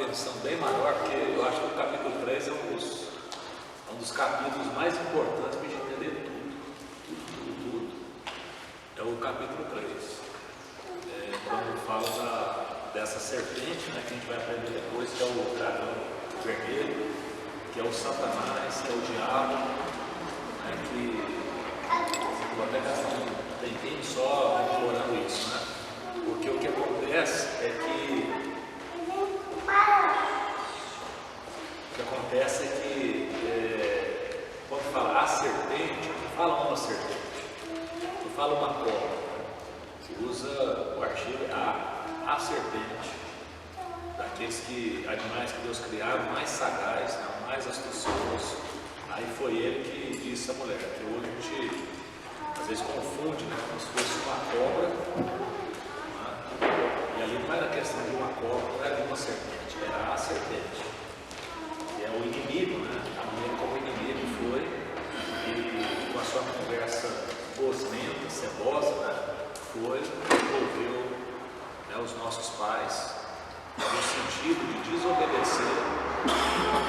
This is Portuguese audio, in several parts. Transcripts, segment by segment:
atenção bem maior, porque eu acho que o capítulo 3 é um dos capítulos mais importantes para a gente entender tudo. É o capítulo 3. Quando fala dessa serpente, né, que a gente vai aprender depois, que é o dragão vermelho, que é o Satanás, que é o diabo, né, que vou até gastar um tempinho só explorando isso, né? Porque o que acontece é que quando fala a serpente, não fala uma serpente, não fala uma cobra, se usa o artigo a serpente, daqueles animais que Deus criaram, mais sagaz, né, mais astucioso. Aí foi ele que disse à mulher, que hoje a gente às vezes confunde, né, como se fosse uma cobra, né? E ali não era questão de uma cobra, não era de uma serpente, era a serpente. E é o inimigo, né? A mulher como inimigo foi, e com a sua conversa gosmenta, cebosa, né, envolveu, né, os nossos pais no sentido de desobedecer.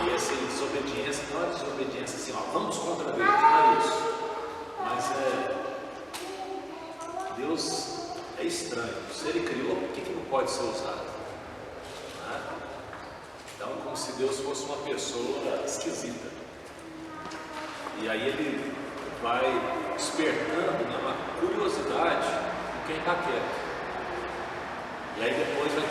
E essa desobediência não é desobediência assim, ó, vamos contra Deus, não é isso. Mas Deus é estranho. Se Ele criou, por que não pode ser usado? Né? Então, como se Deus fosse uma pessoa esquisita. E aí Ele vai despertando, né, uma curiosidade em quem está quieto. E aí depois vai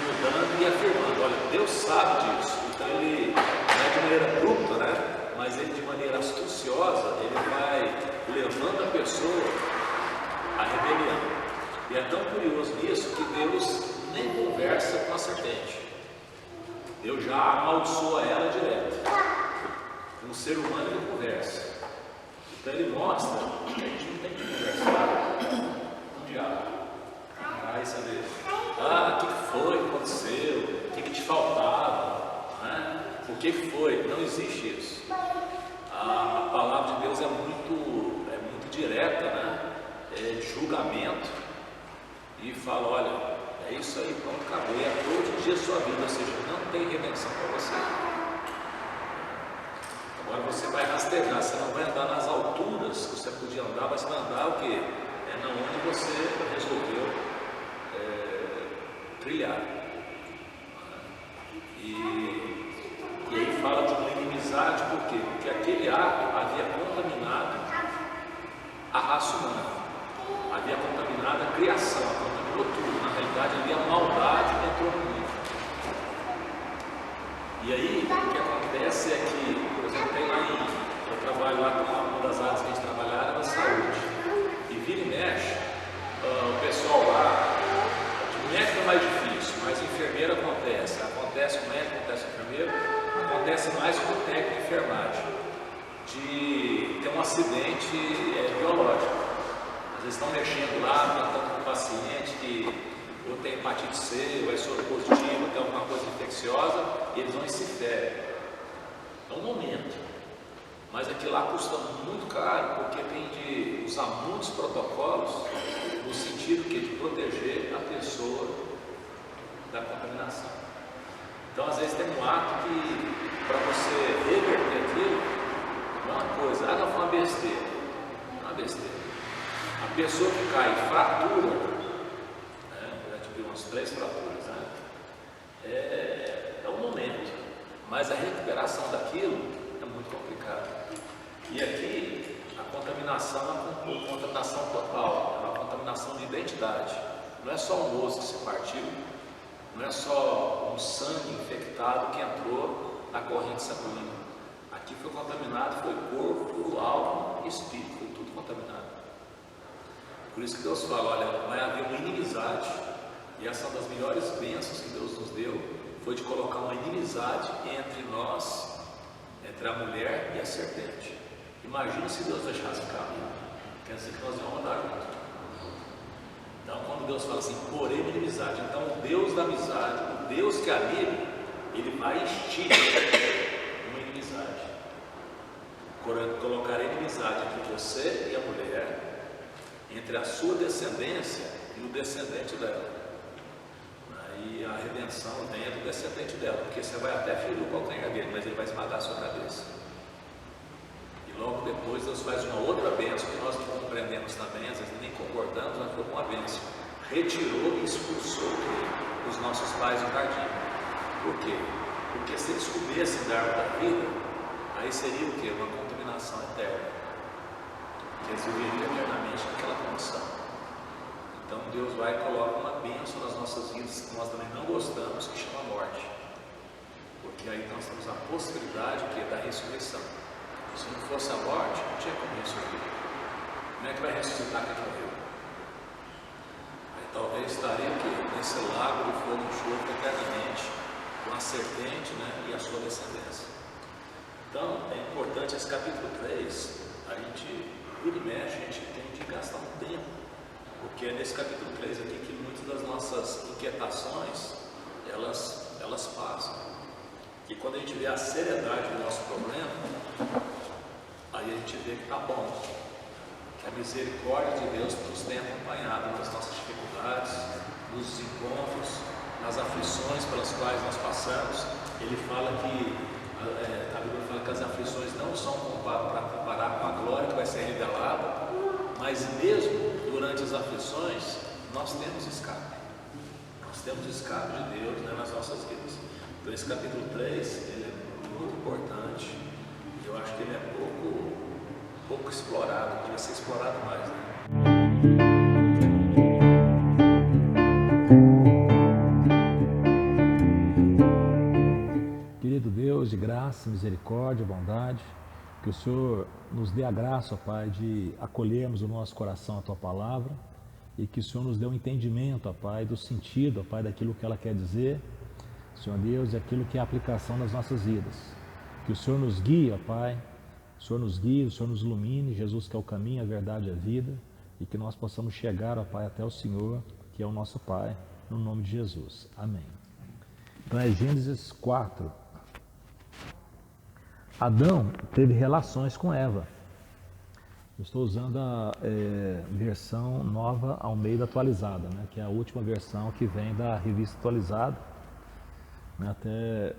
mudando e afirmando, olha, Deus sabe disso. Então Ele, não é de maneira abrupta, né? Mas Ele de maneira astuciosa, Ele vai levando a pessoa à rebelião. E é tão curioso nisso que Deus nem conversa com a serpente. Deus já amaldiçoa ela direto. Com o ser humano Ele conversa. Então Ele mostra que a gente não tem que conversar com o diabo. Aí você vê, o que foi que aconteceu? O que te faltava? Né? O que foi? Não existe isso. A palavra de Deus é muito direta, né? É julgamento, e fala, olha, é isso aí, pronto, acabou, e é todos os dias da sua vida, ou seja, não tem redenção para você. Agora você vai rastejar, você não vai andar nas alturas que você podia andar, mas vai andar o quê? É na onde você resolveu trilhar. E aí fala de uma inimizade, por quê? Porque aquele ato havia contaminado a raça humana, havia contaminado a criação, contaminou tudo. Na realidade, havia maldade que entrou no mundo. E aí, o que acontece é que, por exemplo, eu trabalho lá com uma das áreas que a gente trabalha, era a saúde. E vira e mexe, o pessoal lá, de médico é mais difícil, mas enfermeiro acontece com médico, acontece com enfermeiro, acontece mais com o técnico de enfermagem, de ter um acidente biológico. Às vezes estão mexendo lá, tratando com um paciente que ou tem hepatite C, ou é soro positivo, ou tem alguma coisa infecciosa, e eles vão e se ferem. É um momento. Mas aquilo lá custa muito caro, porque tem de usar muitos protocolos, no sentido que de proteger a pessoa da contaminação. Então, às vezes tem um ato que, para você reverter aquilo, não é uma coisa, não foi uma besteira. Não é uma besteira. A pessoa que cai em fratura, já tive umas 3 fraturas, né? É um momento, mas a recuperação daquilo é muito complicada. E aqui a contaminação é uma contaminação total, é uma contaminação de identidade. Não é só um osso que se partiu, não é só um sangue infectado que entrou na corrente sanguínea. Aqui foi contaminado, foi corpo, alma e espírito, foi tudo contaminado. Por isso que Deus fala, olha, vai haver uma inimizade. E essa é uma das melhores bênçãos que Deus nos deu, foi de colocar uma inimizade entre nós, entre a mulher e a serpente. Imagina se Deus deixasse o caminho, quer dizer que nós vamos andar juntos. Então, quando Deus fala assim, porém inimizade, então o Deus da amizade, o Deus que é amigo, Ele vai instituir uma inimizade. Colocar inimizade entre você e a mulher, entre a sua descendência e o descendente dela. e a redenção vem do descendente dela, porque você vai até ferir o calcanhar dele, mas ele vai esmagar a sua cabeça. E logo depois Deus faz uma outra bênção que nós não compreendemos também, às vezes nem concordamos, mas foi uma bênção. Retirou e expulsou os nossos pais do jardim. Por quê? Porque se eles comessem da árvore da vida, aí seria o quê? Uma contaminação eterna. Eles viveriam eternamente naquela condição. Então Deus vai e coloca uma bênção nas nossas vidas que nós também não gostamos, que chama morte. Porque aí nós temos a possibilidade que é da ressurreição. Se não fosse a morte, não tinha como ressuscitar. Como é que vai ressuscitar quem morreu? Aí talvez estaria aqui, nesse lago de fogo e enxofre eternamente, com a serpente, né, e a sua descendência. Então é importante esse capítulo 3, a gente vira e mexe, a gente tem de gastar um tempo, porque é nesse capítulo 3 aqui que muitas das nossas inquietações elas passam. E quando a gente vê a seriedade do nosso problema, aí a gente vê que está bom, que a misericórdia de Deus nos tem acompanhado nas nossas dificuldades, nos encontros, nas aflições pelas quais nós passamos. Ele fala que a Bíblia fala que as aflições não são para comparar com a glória que vai ser revelada, mas mesmo durante as aflições nós temos escape. Nós temos escape de Deus, né, nas nossas vidas. Então esse capítulo 3 ele é muito importante. Eu acho que ele é pouco explorado, devia ser explorado mais, né? Querido Deus, de graça, misericórdia, bondade, que o Senhor nos dê a graça, ó Pai, de acolhermos o nosso coração a Tua palavra e que o Senhor nos dê um entendimento, ó Pai, do sentido, ó Pai, daquilo que ela quer dizer, Senhor Deus, e aquilo que é a aplicação das nossas vidas. Que o Senhor nos guie, ó Pai, o Senhor nos guie, o Senhor nos ilumine, Jesus que é o caminho, a verdade e a vida, e que nós possamos chegar, ó Pai, até o Senhor, que é o nosso Pai, no nome de Jesus. Amém. Então é Gênesis 4. Adão teve relações com Eva. Eu estou usando a versão nova Almeida atualizada, né, que é a última versão que vem da revista atualizada. Até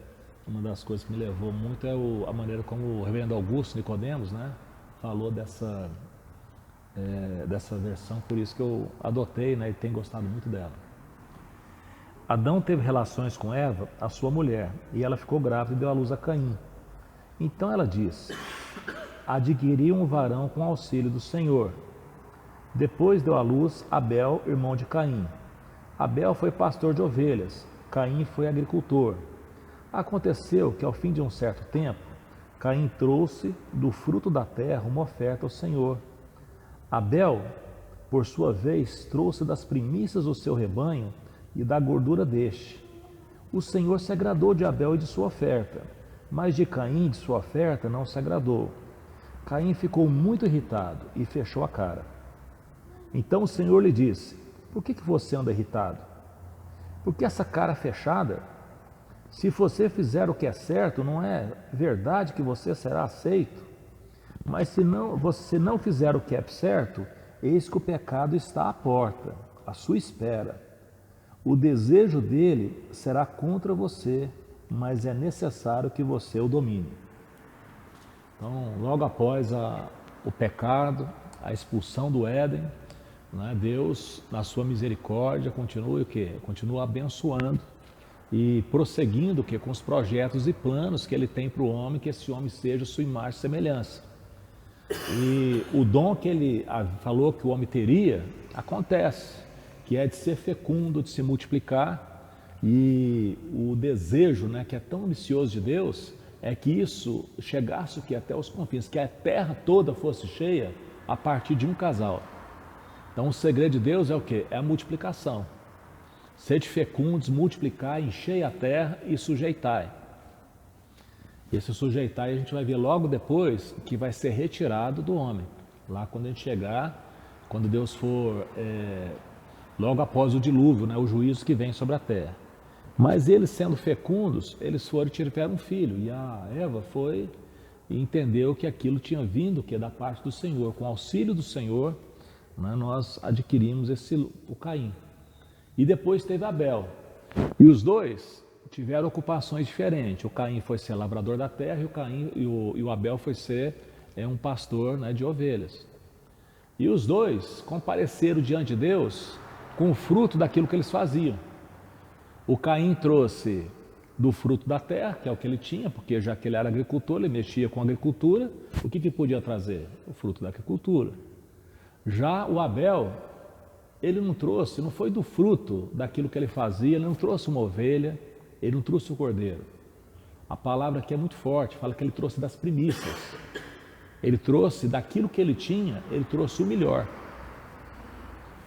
uma das coisas que me levou muito é a maneira como o reverendo Augusto Nicodemos, né, falou dessa versão, por isso que eu adotei, né, e tenho gostado muito dela. Adão teve relações com Eva, a sua mulher, e ela ficou grávida e deu à luz a Caim. Então ela disse: adquiri um varão com auxílio do Senhor. Depois deu à luz Abel, irmão de Caim. Abel foi pastor de ovelhas, Caim foi agricultor. Aconteceu que ao fim de um certo tempo, Caim trouxe do fruto da terra uma oferta ao Senhor. Abel, por sua vez, trouxe das primícias do seu rebanho e da gordura deste. O Senhor se agradou de Abel e de sua oferta, mas de Caim, de sua oferta, não se agradou. Caim ficou muito irritado e fechou a cara. Então o Senhor lhe disse: por que você anda irritado? Por que essa cara fechada? Se você fizer o que é certo, não é verdade que você será aceito? Mas se você não fizer o que é certo, eis que o pecado está à porta, à sua espera. O desejo dele será contra você, mas é necessário que você o domine. Então, logo após o pecado, a expulsão do Éden, né, Deus, na sua misericórdia, continua o quê? Continua abençoando e prosseguindo o quê? Com os projetos e planos que Ele tem para o homem, que esse homem seja sua imagem e semelhança. E o dom que Ele falou que o homem teria, acontece, que é de ser fecundo, de se multiplicar. E o desejo, né, que é tão ambicioso de Deus, é que isso chegasse aqui até os confins, que a terra toda fosse cheia a partir de um casal. Então o segredo de Deus é o quê? É a multiplicação. Sede fecundos, multiplicai, enchei a terra e sujeitai. Esse sujeitai a gente vai ver logo depois que vai ser retirado do homem. Lá quando a gente chegar, quando Deus for, logo após o dilúvio, né, o juízo que vem sobre a terra. Mas eles sendo fecundos, eles foram e tiveram um filho. E a Eva foi e entendeu que aquilo tinha vindo, que é da parte do Senhor. Com o auxílio do Senhor, né, nós adquirimos o Caim. E depois teve Abel. E os dois tiveram ocupações diferentes. O Caim foi ser lavrador da terra e o Abel foi ser um pastor, né, de ovelhas. E os dois compareceram diante de Deus com o fruto daquilo que eles faziam. O Caim trouxe do fruto da terra, que é o que ele tinha, porque já que ele era agricultor, ele mexia com a agricultura. O que podia trazer? O fruto da agricultura. Já o Abel, ele não trouxe, não foi do fruto daquilo que ele fazia, ele não trouxe uma ovelha, ele não trouxe o cordeiro. A palavra aqui é muito forte, fala que ele trouxe das primícias. Ele trouxe daquilo que ele tinha, ele trouxe o melhor.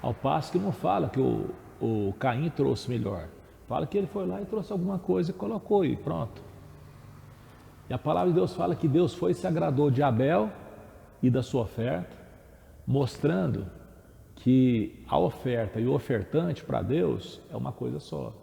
Ao passo que não fala que o Caim trouxe o melhor. Fala que ele foi lá e trouxe alguma coisa e colocou e pronto. E a palavra de Deus fala que Deus foi e se agradou de Abel e da sua oferta, mostrando que a oferta e o ofertante para Deus é uma coisa só.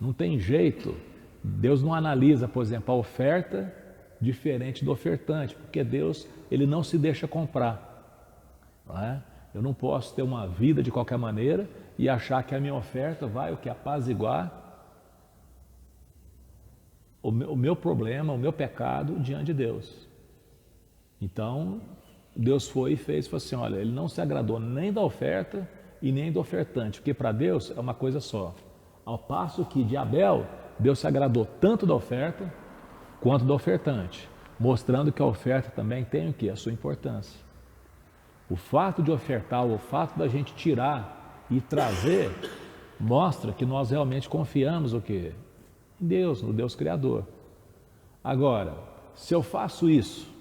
Não tem jeito, Deus não analisa, por exemplo, a oferta diferente do ofertante, porque Deus, ele não se deixa comprar. Não é? Eu não posso ter uma vida de qualquer maneira e achar que a minha oferta vai o que apaziguar o meu problema, o meu pecado diante de Deus. Então, Deus foi e fez, falou assim, olha, ele não se agradou nem da oferta e nem do ofertante, porque para Deus é uma coisa só. Ao passo que de Abel, Deus se agradou tanto da oferta quanto do ofertante, mostrando que a oferta também tem o quê? A sua importância. O fato de ofertar, o fato da gente tirar e trazer, mostra que nós realmente confiamos o quê? Em Deus, no Deus Criador. Agora, se eu faço isso,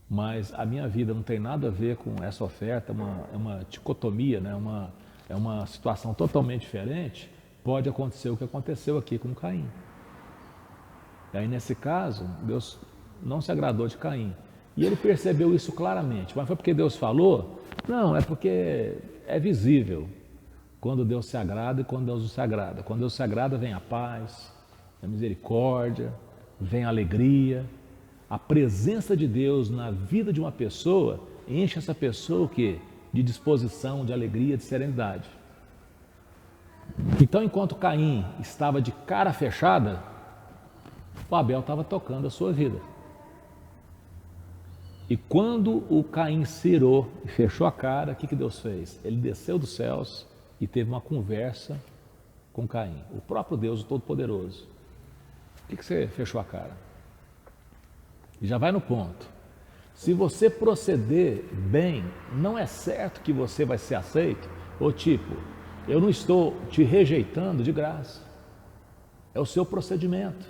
mas a minha vida não tem nada a ver com essa oferta, é uma dicotomia, né? É uma situação totalmente diferente, pode acontecer o que aconteceu aqui com Caim. E aí, nesse caso, Deus não se agradou de Caim. E ele percebeu isso claramente. Mas foi porque Deus falou? Não, é porque é visível quando Deus se agrada e quando Deus não se agrada. Quando Deus se agrada, vem a paz, a misericórdia, vem a alegria. A presença de Deus na vida de uma pessoa enche essa pessoa o quê? De disposição, de alegria, de serenidade. Então, enquanto Caim estava de cara fechada, o Abel estava tocando a sua vida. E quando o Caim se irou e fechou a cara, o que Deus fez? Ele desceu dos céus e teve uma conversa com Caim, o próprio Deus, o Todo-Poderoso. Por que você fechou a cara? E já vai no ponto. Se você proceder bem, não é certo que você vai ser aceito? Ou tipo, eu não estou te rejeitando de graça. É o seu procedimento.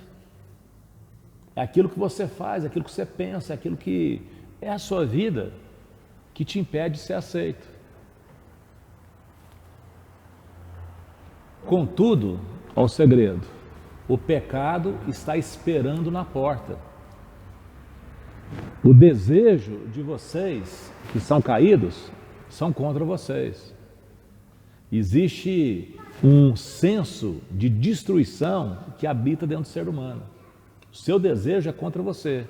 É aquilo que você faz, é aquilo que você pensa, é aquilo que é a sua vida que te impede de ser aceito. Contudo, olha o segredo, o pecado está esperando na porta. O desejo de vocês que são caídos são contra vocês. Existe um senso de destruição que habita dentro do ser humano. O seu desejo é contra você.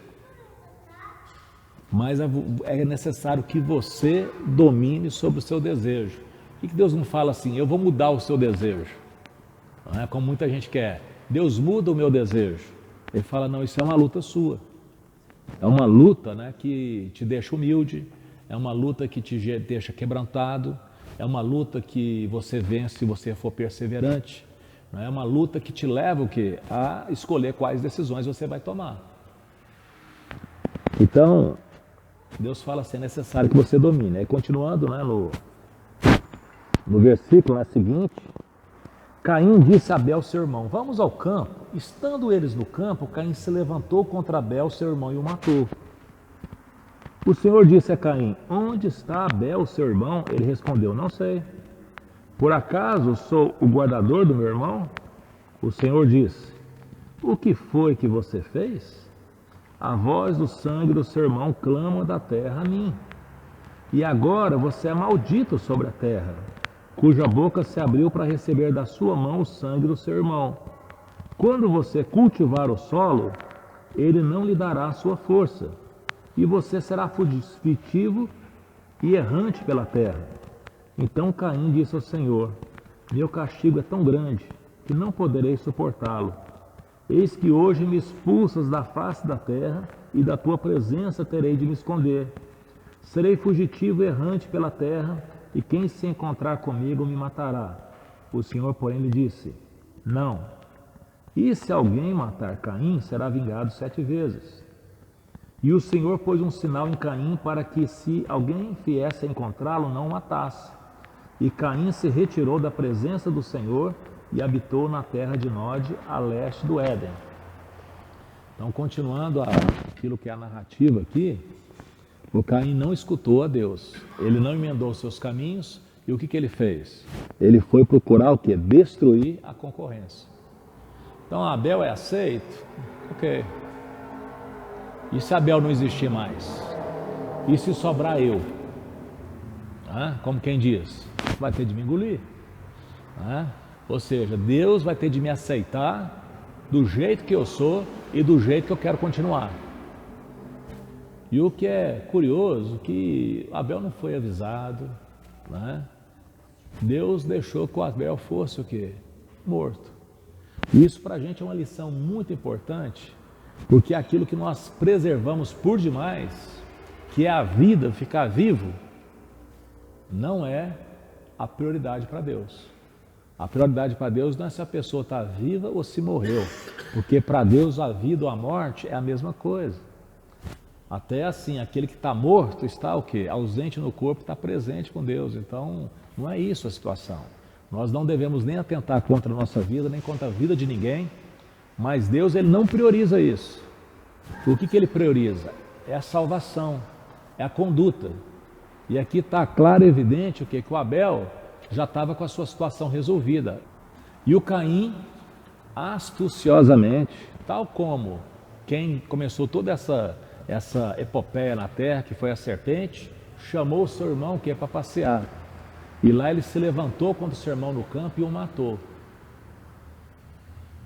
Mas é necessário que você domine sobre o seu desejo. Por que Deus não fala assim, eu vou mudar o seu desejo? Não é como muita gente quer. Deus muda o meu desejo. Ele fala, não, isso é uma luta sua. É uma luta, né, que te deixa humilde, é uma luta que te deixa quebrantado, é uma luta que você vence se você for perseverante. Não é uma luta que te leva o quê? A escolher quais decisões você vai tomar. Então, Deus fala assim, é necessário que você domine. Aí continuando, né, no versículo, né, seguinte, Caim disse a Abel, seu irmão, vamos ao campo. Estando eles no campo, Caim se levantou contra Abel, seu irmão, e o matou. O Senhor disse a Caim, onde está Abel, seu irmão? Ele respondeu, não sei. Por acaso sou o guardador do meu irmão? O Senhor disse, o que foi que você fez? A voz do sangue do seu irmão clama da terra a mim. E agora você é maldito sobre a terra, cuja boca se abriu para receber da sua mão o sangue do seu irmão. Quando você cultivar o solo, ele não lhe dará a sua força, e você será fugitivo e errante pela terra. Então Caim disse ao Senhor, meu castigo é tão grande que não poderei suportá-lo. Eis que hoje me expulsas da face da terra, e da tua presença terei de me esconder. Serei fugitivo e errante pela terra, e quem se encontrar comigo me matará. O Senhor, porém, lhe disse: não. E se alguém matar Caim, será vingado 7 vezes. E o Senhor pôs um sinal em Caim para que, se alguém viesse a encontrá-lo, não o matasse. E Caim se retirou da presença do Senhor e habitou na terra de Nod, a leste do Éden. Então, continuando aquilo que é a narrativa aqui, o Caim não escutou a Deus, ele não emendou seus caminhos, e o que ele fez? Ele foi procurar o quê? Destruir a concorrência. Então, Abel é aceito? Ok. E se Abel não existir mais? E se sobrar eu? Como quem diz, vai ter de me engolir. Ou seja, Deus vai ter de me aceitar do jeito que eu sou e do jeito que eu quero continuar. E o que é curioso, que Abel não foi avisado, Deus deixou que o Abel fosse o quê? Morto. E isso para a gente é uma lição muito importante, porque aquilo que nós preservamos por demais, que é a vida, ficar vivo, não é a prioridade para Deus. A prioridade para Deus não é se a pessoa está viva ou se morreu, porque para Deus a vida ou a morte é a mesma coisa. Até assim, aquele que está morto está o quê? Ausente no corpo, está presente com Deus. Então, não é isso a situação. Nós não devemos nem atentar contra a nossa vida, nem contra a vida de ninguém, mas Deus, ele não prioriza isso. O que ele prioriza? É a salvação, é a conduta. E aqui está claro e evidente o quê? Que o Abel já estava com a sua situação resolvida. E o Caim, astuciosamente, tal como quem começou toda essa epopeia na terra, que foi a serpente, chamou o seu irmão que é para passear. E lá ele se levantou contra o seu irmão no campo e o matou.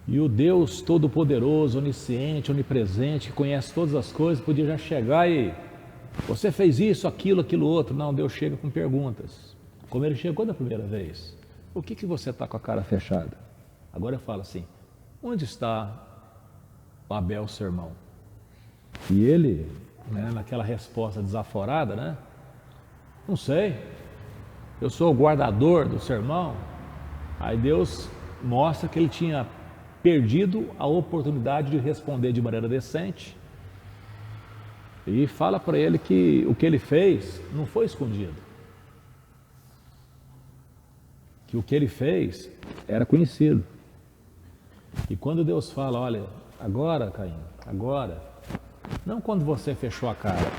E o Deus Todo-Poderoso, Onisciente, Onipresente, que conhece todas as coisas, podia já chegar e... Você fez isso, aquilo, aquilo outro. Não, Deus chega com perguntas. Como ele chegou da primeira vez. Por que você está com a cara fechada? Agora eu falo assim, onde está o Abel, seu irmão? E ele, naquela resposta desaforada, não sei, eu sou o guardador do seu irmão. Aí Deus mostra que ele tinha perdido a oportunidade de responder de maneira decente e fala para ele que o que ele fez não foi escondido, que o que ele fez era conhecido. E quando Deus fala, olha, agora Caim, agora, não quando você fechou a cara,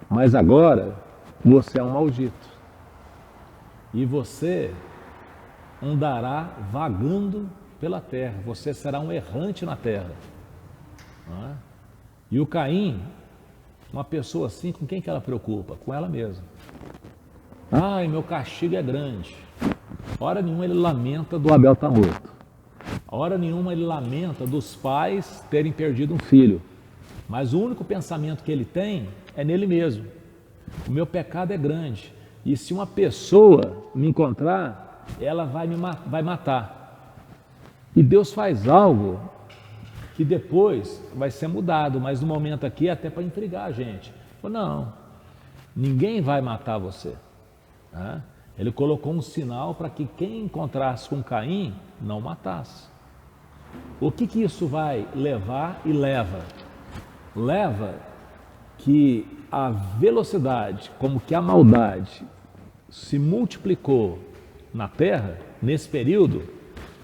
mas agora você é um maldito. E você andará vagando pela terra, você será um errante na terra. E o Caim, uma pessoa assim, com quem que ela preocupa? Com ela mesma. Ai, meu castigo é grande. Hora nenhuma ele lamenta do Abel estar morto. Hora nenhuma ele lamenta dos pais terem perdido um filho. Mas o único pensamento que ele tem é nele mesmo. O meu pecado é grande. E se uma pessoa me encontrar, ela vai matar. E Deus faz algo que depois vai ser mudado, mas no momento aqui é até para intrigar a gente. Não, ninguém vai matar você. Ele colocou um sinal para que quem encontrasse com Caim não matasse. O que isso vai levar e leva? Leva que a velocidade, como que a maldade se multiplicou na terra, nesse período,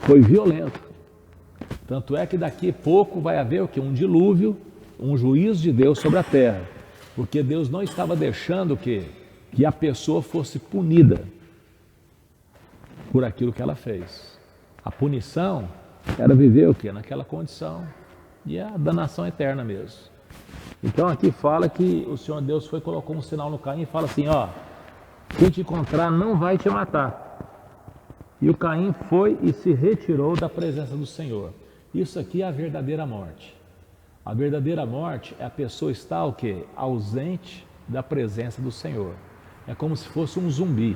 foi violento. Tanto é que daqui a pouco vai haver o quê? Um dilúvio, um juízo de Deus sobre a terra. Porque Deus não estava deixando que a pessoa fosse punida por aquilo que ela fez. A punição era viver o quê? Naquela condição. E é a danação eterna mesmo. Então aqui fala que o Senhor Deus colocou um sinal no Caim e fala assim, quem te encontrar não vai te matar. E o Caim foi e se retirou da presença do Senhor. Isso aqui é a verdadeira morte. A verdadeira morte é a pessoa estar o quê? Ausente da presença do Senhor. É como se fosse um zumbi.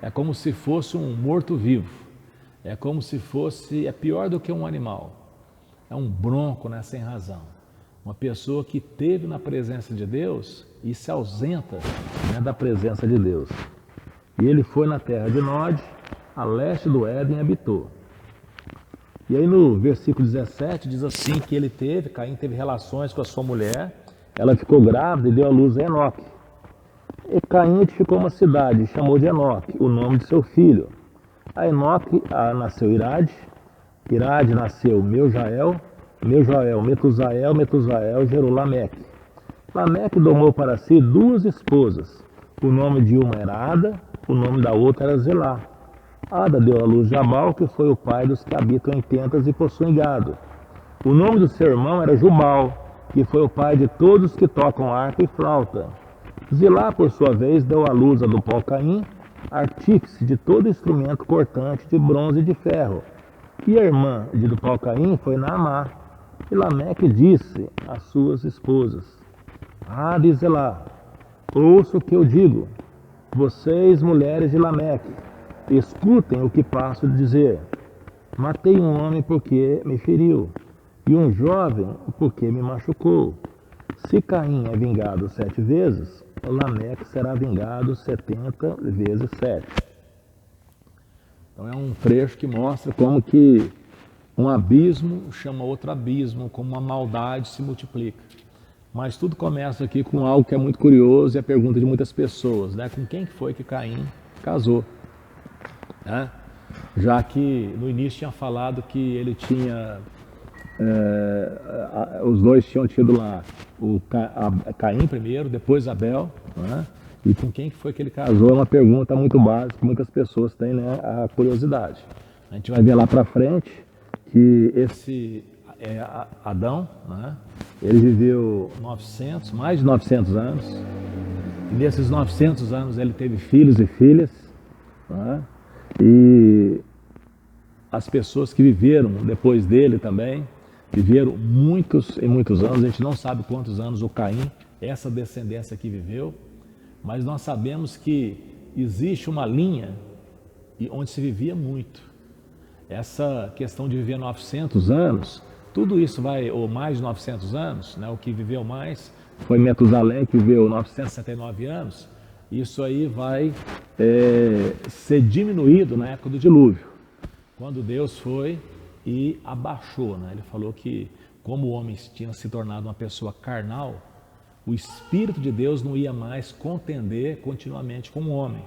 É como se fosse um morto-vivo. É como se fosse, é pior do que um animal. É um bronco, né, sem razão. Uma pessoa que teve na presença de Deus e se ausenta, né, da presença de Deus. E ele foi na terra de Nod, a leste do Éden, e habitou. E aí no versículo 17 diz assim que Caim teve relações com a sua mulher, ela ficou grávida e deu à luz a Enoque. E Caim edificou uma cidade e chamou de Enoque, o nome de seu filho. A Enoque nasceu Irade, Irade nasceu Meujael, Meujael Metusael, Metusael gerou Lameque. Lameque domou para si duas esposas. O nome de uma era Ada, o nome da outra era Zelá. Ada deu à luz Jabal, que foi o pai dos que habitam em tendas e possuem gado. O nome do seu irmão era Jubal, que foi o pai de todos que tocam harpa e flauta. Zilá, por sua vez, deu à luz a do pau Caim, artífice de todo instrumento cortante de bronze e de ferro. E a irmã de do pau Caim foi Naamá. E Lameque disse às suas esposas: Ada e Zilá, ouça o que eu digo. Vocês, mulheres de Lameque, escutem o que passo a dizer. Matei um homem porque me feriu, e um jovem porque me machucou. Se Caim é vingado 7 vezes, Lameque será vingado 70 vezes 7. Então é um trecho que mostra como que um abismo chama outro abismo, como uma maldade se multiplica. Mas tudo começa aqui com algo que é muito curioso e a pergunta de muitas pessoas, né? Com quem foi que Caim casou? Né? Já que no início tinha falado que ele tinha, os dois tinham tido lá Caim primeiro, depois Abel, né? E com quem foi que ele casou é uma pergunta muito básica, que muitas pessoas têm, né, a curiosidade. A gente vai ver lá para frente que esse Adão, né, ele viveu mais de 900 anos, e nesses 900 anos ele teve filhos e filhas, né? E as pessoas que viveram depois dele também, viveram muitos e muitos anos. A gente não sabe quantos anos o Caim, essa descendência aqui viveu, mas nós sabemos que existe uma linha onde se vivia muito. Essa questão de viver 900 anos, tudo isso vai, ou mais de 900 anos, né, o que viveu mais foi Metusalém, que viveu 979 anos. Isso aí vai ser diminuído na época do dilúvio, quando Deus foi e abaixou, né? Ele falou que como o homem tinha se tornado uma pessoa carnal, o Espírito de Deus não ia mais contender continuamente com o homem.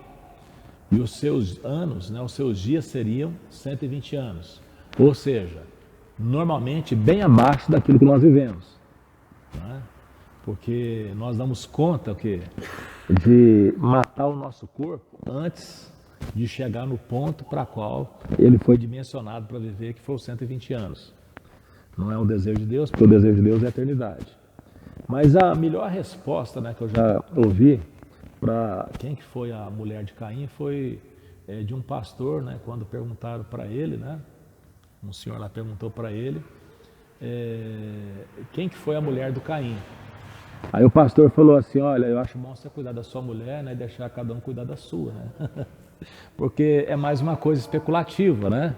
E os seus anos, né, os seus dias seriam 120 anos. Ou seja, normalmente bem abaixo daquilo que nós vivemos. Né? Porque nós damos conta de matar o nosso corpo antes de chegar no ponto para qual ele foi dimensionado para viver, que foi os 120 anos. Não é o desejo de Deus, porque o desejo de Deus é a eternidade. Mas a melhor resposta, né, que eu já ouvi para quem que foi a mulher de Caim foi de um pastor, né, quando perguntaram para ele, né, um senhor lá perguntou para ele quem que foi a mulher do Caim. Aí o pastor falou assim: olha, eu acho bom você cuidar da sua mulher, né, e deixar cada um cuidar da sua, né? Porque é mais uma coisa especulativa, né?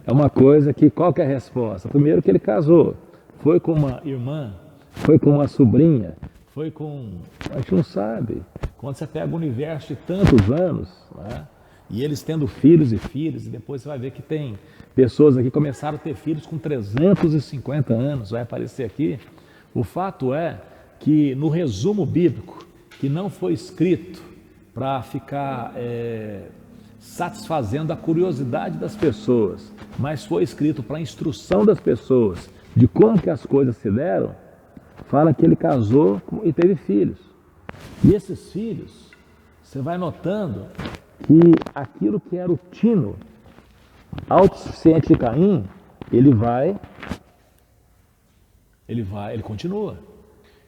É uma coisa que, qual que é a resposta? Primeiro que ele casou, foi com uma irmã, foi com uma sobrinha, foi com... A gente não sabe. Quando você pega o universo de tantos anos, né, e eles tendo filhos e filhos, e depois você vai ver que tem pessoas aqui que começaram a ter filhos com 350 anos, vai aparecer aqui. O fato é que no resumo bíblico, que não foi escrito para ficar satisfazendo a curiosidade das pessoas, mas foi escrito para a instrução das pessoas de como que as coisas se deram, fala que ele casou e teve filhos. E esses filhos, você vai notando que aquilo que era o tino autossuficiente de Caim, ele continua.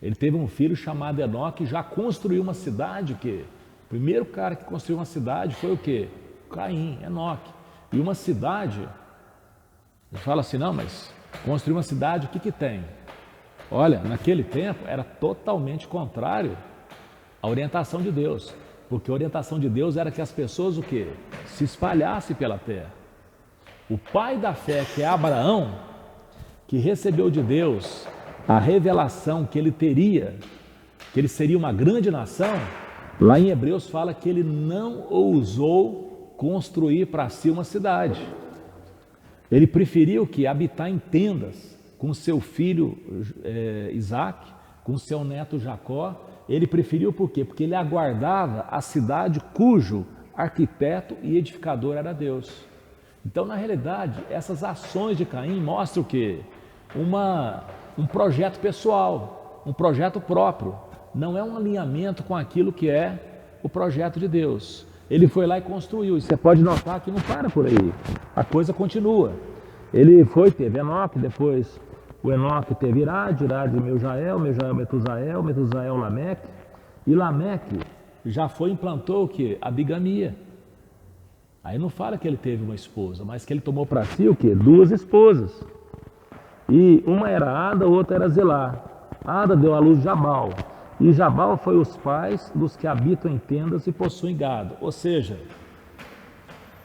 Ele teve um filho chamado Enoque e já construiu uma cidade que... O primeiro cara que construiu uma cidade foi o quê? Caim, Enoque. E uma cidade, ele fala assim, não, mas construir uma cidade, o que que tem? Olha, naquele tempo era totalmente contrário à orientação de Deus. Porque a orientação de Deus era que as pessoas o quê? Se espalhassem pela terra. O pai da fé, que é Abraão, que recebeu de Deus a revelação que ele teria, que ele seria uma grande nação, lá em Hebreus fala que ele não ousou construir para si uma cidade. Ele preferiu que habitar em tendas com seu filho Isaac, com seu neto Jacó. Ele preferiu por quê? Porque ele aguardava a cidade cujo arquiteto e edificador era Deus. Então, na realidade, essas ações de Caim mostram o quê? Um projeto pessoal, um projeto próprio. Não é um alinhamento com aquilo que é o projeto de Deus. Ele foi lá e construiu. E você pode notar que não para por aí. A coisa continua. Ele teve Enoque, depois o Enoque teve Irade, Irade Meujael, Meujael Metusael, Metusael Lameque. E Lameque já implantou o quê? A bigamia. Aí não fala que ele teve uma esposa, mas que ele tomou para si o quê? 2 esposas. E uma era Ada, outra era Zelá. Ada deu à luz Jabal. E Jabal foi os pais dos que habitam em tendas e possuem gado. Ou seja,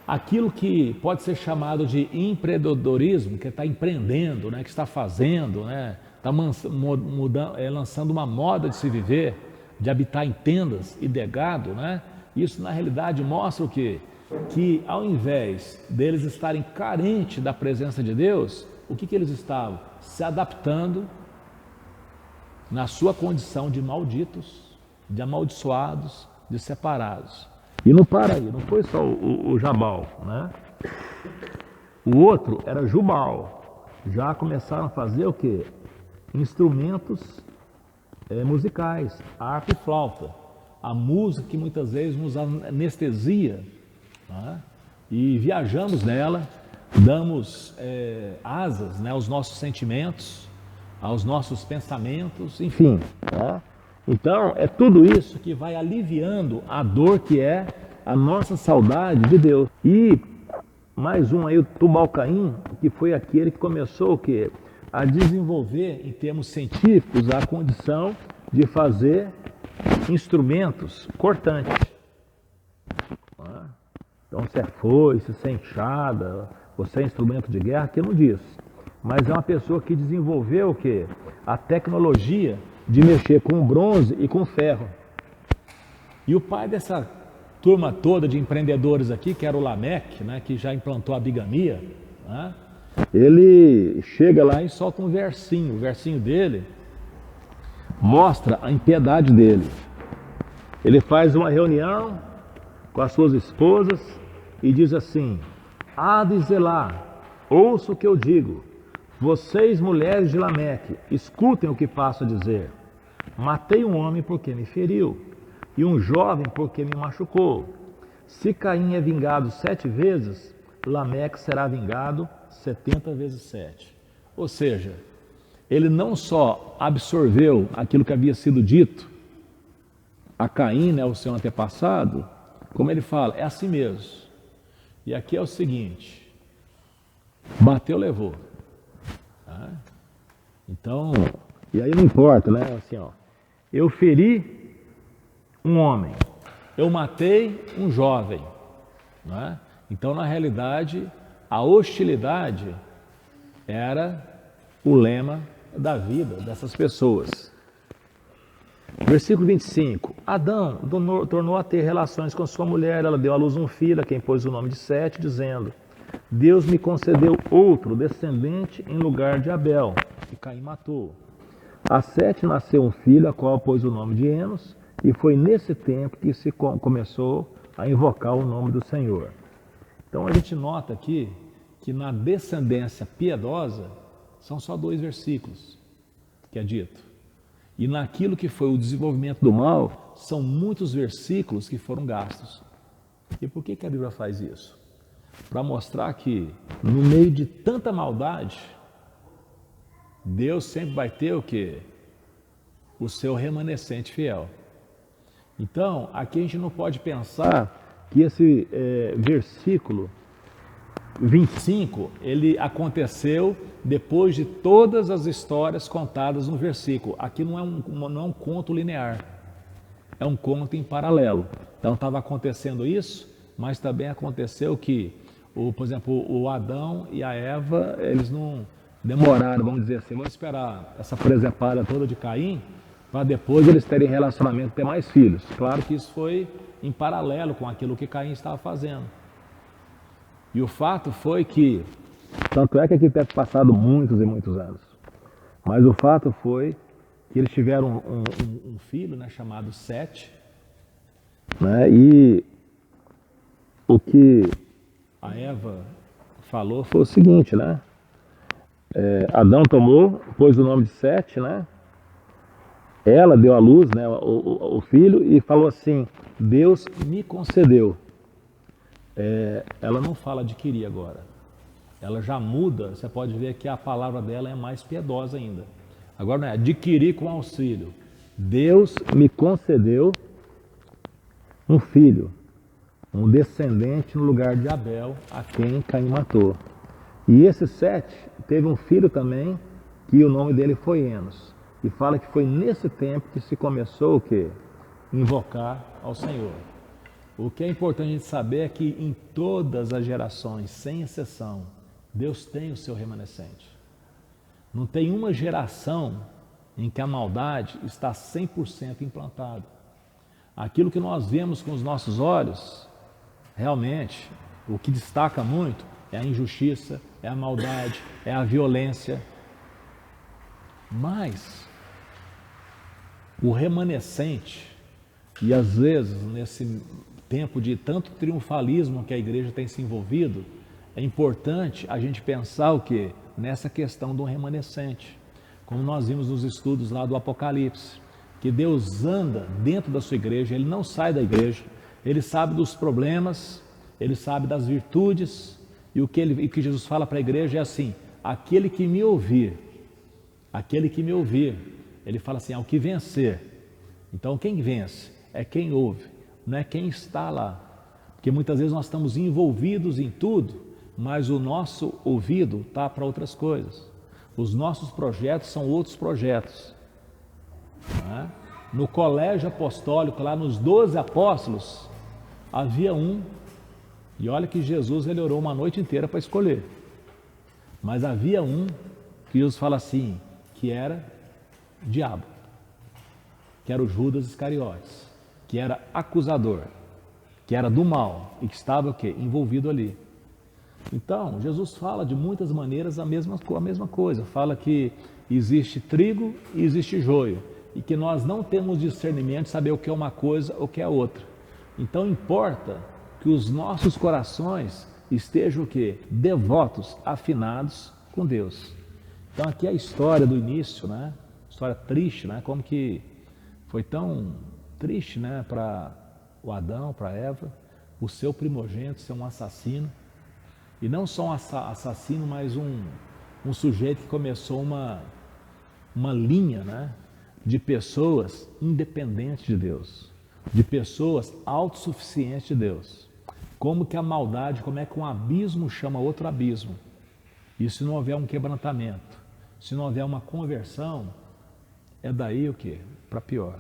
aquilo que pode ser chamado de empreendedorismo, que está empreendendo, né, que está fazendo, né, está lançando uma moda de se viver, de habitar em tendas e de gado, né, isso na realidade mostra o quê? Que ao invés deles estarem carentes da presença de Deus, o que eles estavam? Se adaptando na sua condição de malditos, de amaldiçoados, de separados. E não para aí, não foi só o Jabal, né? O outro era Jubal. Já começaram a fazer o quê? Instrumentos musicais, harpa e flauta. A música que muitas vezes nos anestesia, né? E viajamos nela, damos asas, né, aos nossos sentimentos, aos nossos pensamentos, enfim. Né? Então, é tudo isso que vai aliviando a dor que é a nossa saudade de Deus. E mais um aí, o Tubal-Caim, que foi aquele que começou o quê? A desenvolver, em termos científicos, a condição de fazer instrumentos cortantes. Então, se é foice, se é enxada, ou se é instrumento de guerra, que não diz. Mas é uma pessoa que desenvolveu o quê? A tecnologia de mexer com bronze e com ferro. E o pai dessa turma toda de empreendedores aqui, que era o Lameque, né, que já implantou a bigamia, né, ele chega lá e solta um versinho. O versinho dele mostra a impiedade dele. Ele faz uma reunião com as suas esposas e diz assim: Ada e Zelá, ouça o que eu digo. Vocês, mulheres de Lameque, escutem o que passo a dizer. Matei um homem porque me feriu, e um jovem porque me machucou. Se Caim é vingado 7 vezes, Lameque será vingado 70 vezes 7. Ou seja, ele não só absorveu aquilo que havia sido dito a Caim, né, o seu antepassado, como ele fala, é assim mesmo. E aqui é o seguinte: bateu, levou. Então, e aí não importa, né? Assim, ó, eu feri um homem, eu matei um jovem, né? Então, na realidade, a hostilidade era o lema da vida dessas pessoas. Versículo 25: Adão tornou a ter relações com sua mulher, ela deu à luz um filho, a quem pôs o nome de Sete, dizendo: Deus me concedeu outro descendente em lugar de Abel, e Caim matou. A Sete nasceu um filho, a qual pôs o nome de Enos, e foi nesse tempo que se começou a invocar o nome do Senhor. Então a gente nota aqui que na descendência piedosa são só 2 versículos que é dito. E naquilo que foi o desenvolvimento do mal, são muitos versículos que foram gastos. E por que a Bíblia faz isso? Para mostrar que no meio de tanta maldade, Deus sempre vai ter o quê? O seu remanescente fiel. Então, aqui a gente não pode pensar que esse versículo 25, ele aconteceu depois de todas as histórias contadas no versículo. Aqui não é um conto linear, é um conto em paralelo. Então estava acontecendo isso, mas também aconteceu que por exemplo, o Adão e a Eva, eles não demoraram, vamos dizer assim, vamos esperar essa presepada toda de Caim, para depois eles terem relacionamento, ter mais filhos. Claro que isso foi em paralelo com aquilo que Caim estava fazendo. E o fato foi que, tanto é que aqui deve ter passado muitos e muitos anos, mas o fato foi que eles tiveram um filho, né, chamado Sete, né, e o que a Eva falou foi o seguinte, né? Adão tomou, pôs o nome de Sete, né? Ela deu à luz, né, o filho, e falou assim: Deus me concedeu. Ela não fala adquirir agora. Ela já muda, você pode ver que a palavra dela é mais piedosa ainda. Agora não é adquirir com auxílio. Deus me concedeu um filho, um descendente no lugar de Abel, a quem Caim matou. E esse Sete teve um filho também, que o nome dele foi Enos. E fala que foi nesse tempo que se começou o quê? Invocar ao Senhor. O que é importante a gente saber é que em todas as gerações, sem exceção, Deus tem o seu remanescente. Não tem uma geração em que a maldade está 100% implantada. Aquilo que nós vemos com os nossos olhos, realmente, o que destaca muito é a injustiça, é a maldade, é a violência. Mas o remanescente, e às vezes nesse tempo de tanto triunfalismo que a igreja tem se envolvido, é importante a gente pensar o quê? Nessa questão do remanescente. Como nós vimos nos estudos lá do Apocalipse, que Deus anda dentro da sua igreja, Ele não sai da igreja, Ele sabe dos problemas, Ele sabe das virtudes, e o que Jesus fala para a igreja é assim: aquele que me ouvir, Ele fala assim, ao que vencer. Então quem vence é quem ouve, não é quem está lá. Porque muitas vezes nós estamos envolvidos em tudo, mas o nosso ouvido está para outras coisas. Os nossos projetos são outros projetos. No colégio apostólico, lá nos 12 apóstolos, havia um, e olha que Jesus ele orou uma noite inteira para escolher, mas havia um que Jesus fala assim, que era diabo, que era o Judas Iscariotes, que era acusador, que era do mal e que estava o quê? Envolvido ali. Então, Jesus fala de muitas maneiras a mesma coisa, fala que existe trigo e existe joio, e que nós não temos discernimento de saber o que é uma coisa ou o que é outra. Então importa que os nossos corações estejam o quê? Devotos, afinados com Deus. Então aqui é a história do início, né? História triste, né? Como que foi tão triste, né? Para o Adão, para Eva, o seu primogênito ser um assassino. E não só um assassino, mas um sujeito que começou uma linha, né? De pessoas independentes de Deus, de pessoas autossuficientes de Deus. Como que a maldade, como é que um abismo chama outro abismo? E se não houver um quebrantamento, se não houver uma conversão, é daí o quê? Para pior.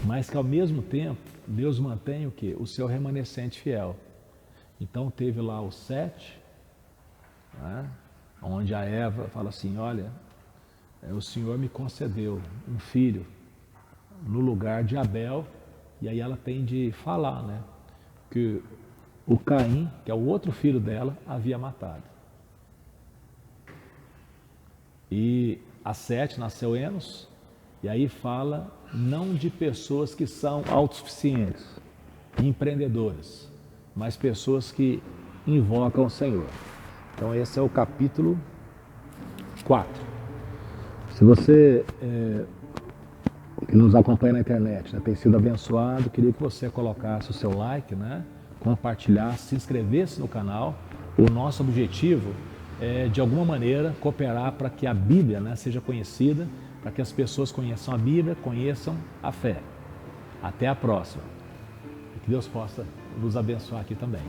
Mas que ao mesmo tempo, Deus mantém o quê? O seu remanescente fiel. Então teve lá o Sete, né? Onde a Eva fala assim, olha, o Senhor me concedeu um filho no lugar de Abel, e aí ela tem de falar, né? Que o Caim, que é o outro filho dela, havia matado. E a Sete nasceu Enos, e aí fala não de pessoas que são autossuficientes, empreendedoras, mas pessoas que invocam o Senhor. Então esse é o capítulo 4. Se você que nos acompanha na internet, né, tem sido abençoado, queria que você colocasse o seu like, né, compartilhasse, se inscrevesse no canal. O nosso objetivo é, de alguma maneira, cooperar para que a Bíblia, né, seja conhecida, para que as pessoas conheçam a Bíblia, conheçam a fé. Até a próxima. E que Deus possa nos abençoar aqui também.